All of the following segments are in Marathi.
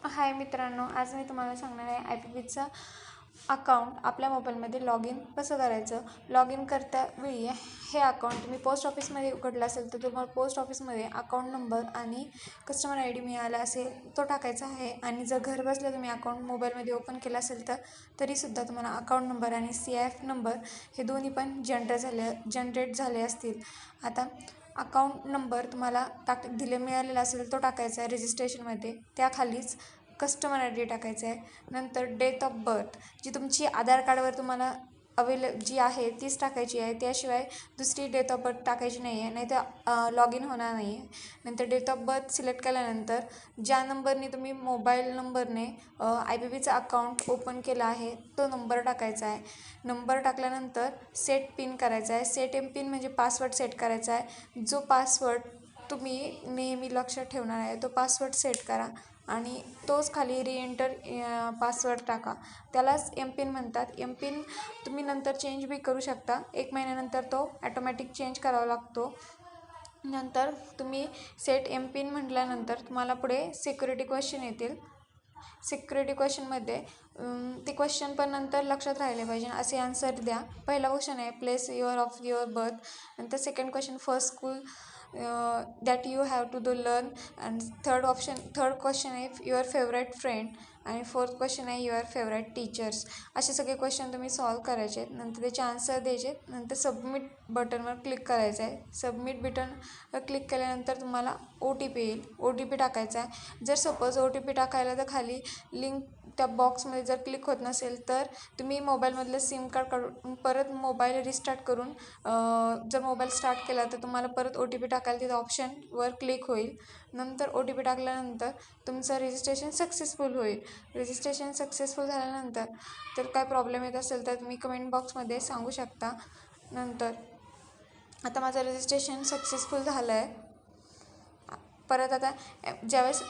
हाय मित्रांनो, आज मी तुम्हाला सांगणार आहे IPPBचा अकाउंट आपल्या मोबाईलमध्ये लॉग इन कसं करायचं. लॉग इन करता वेळी हे अकाउंट तुम्ही पोस्ट ऑफिसमध्ये उघडलं असेल तर तुम्हाला पोस्ट ऑफिसमध्ये अकाउंट नंबर आणि कस्टमर ID मिळाला असेल तो टाकायचा आहे. आणि जर घर बसल्या तुम्ही अकाउंट मोबाईलमध्ये ओपन केलं असेल तर तरीसुद्धा तुम्हाला अकाउंट नंबर आणि CIF नंबर हे दोन्ही पण जनरेट झाले असतील. आता अकाउंट नंबर तुम्हाला मिळालेला असेल तो टाकायचा आहे रजिस्ट्रेशनमध्ये. त्याखालीच कस्टमर ID टाकायचा आहे. नंतर डेट ऑफ बर्थ जी तुमची आधार कार्डवर तुम्हाला जी आहे तीच टाकायची आहे. त्याशिवाय दुसरी डेट ऑफ बर्थ टाकायची नाही आहे, नाही तर लॉग इन होणार नाही आहे. नंतर डेट ऑफ बर्थ सिलेक्ट केल्यानंतर ज्या नंबरने तुम्ही मोबाईल नंबरने IPPBचं अकाउंट ओपन केलं आहे तो नंबर टाकायचा आहे. नंबर टाकल्यानंतर सेट पिन करायचा आहे. सेट MPIN म्हणजे पासवर्ड सेट करायचा आहे. जो पासवर्ड तुम्ही नेहमी लक्षात ठेवणार आहे तो पासवर्ड सेट करा आणि तोच खाली रिएंटर पासवर्ड टाका. त्यालाच MPIN म्हणतात. MPIN तुम्ही नंतर चेंज बी करू शकता. 1 महिन्यानंतर तो ॲटोमॅटिक चेंज करावा लागतो. नंतर तुम्ही सेट MPIN म्हटल्यानंतर तुम्हाला पुढे सिक्युरिटी क्वेश्चन येतील. सिक्युरिटी क्वेश्चनमध्ये ते क्वेश्चन पण नंतर लक्षात राहिले पाहिजे असे आन्सर द्या. पहिला क्वेश्चन आहे place year of your birth. नंतर second question first school that you have to do learn. And third question आहे युअर फेवरेट फ्रेंड. आणि फोर्थ क्वेश्चन आहे युअर फेवरेट टीचर्स. असे सगळे क्वेश्चन तुम्ही सॉल्व करायचे आहेत. नंतर त्याचे आन्सर द्यायचे. नंतर सबमिट बटनवर क्लिक करायचं आहे. सबमिट बटनवर क्लिक केल्यानंतर तुम्हाला OTP येईल. OTP टाकायचा आहे. जर सपोज OTP टाकायला तर खाली लिंक त्या बॉक्समध्ये जर क्लिक होत नसेल तर तुम्ही मोबाईलमधलं सिम कार्ड काढून परत मोबाईल रिस्टार्ट करून जर मोबाईल स्टार्ट केला तर तुम्हाला परत OTP टाकायला तिथं ऑप्शनवर क्लिक होईल. नंतर OTP टाकल्यानंतर तुमचं रजिस्ट्रेशन सक्सेसफुल होईल. रजिस्ट्रेशन सक्सेसफुल झाल्यानंतर तर काय प्रॉब्लेम येत असेल तर तुम्ही कमेंट बॉक्समध्ये सांगू शकता. नंतर आता माझं रजिस्ट्रेशन सक्सेसफुल झालं आहे. परत आता ज्यावेळेस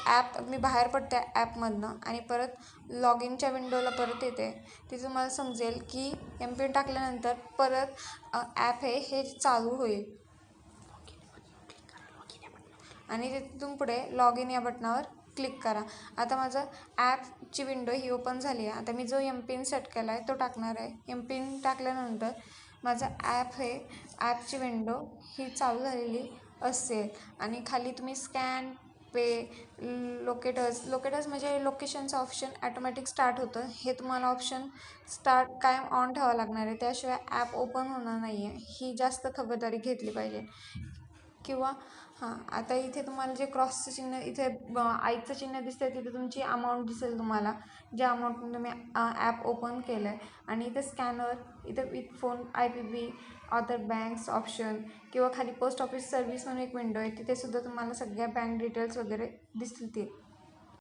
मी बाहेर पडते ॲपमधनं आणि परत लॉग इनच्या विंडोला परत येते तिथं मला समजेल की MPIN टाकल्यानंतर परत ॲप हे चालू होईल. आणि तिथून पुढे लॉग इन या बटनावर क्लिक करा. आता माझं ॲपची विंडो ही ओपन झाली आहे. आता मी जो MPIN सेट केला आहे तो टाकणार आहे. MPIN टाकल्यानंतर माझं ॲपची विंडो ही चालू झालेली असेल. आणि खाली तुम्ही स्कॅन पे लोकेटर्स म्हणजे लोकेशनचं ऑप्शन ॲटोमॅटिक स्टार्ट होतं. हे तुम्हाला ऑप्शन कायम ऑन ठेवावं लागणार आहे. त्याशिवाय ॲप ओपन होणार नाही आहे. ही जास्त खबरदारी घेतली पाहिजे. किंवा आता इथे तुम्हाला जे क्रॉसचं चिन्ह इथे आईचं चिन्ह दिसतं तिथे तुमची अमाऊंट दिसेल तुम्हाला ज्या अमाऊंटने तुम्ही ॲप ओपन केलं आहे. आणि इथं स्कॅनर इथं with phone IPPB other banks option किंवा खाली पोस्ट ऑफिस सर्व्हिस म्हणून एक विंडो आहे. तिथे सुद्धा तुम्हाला सगळ्या बँक डिटेल्स वगैरे दिसतील.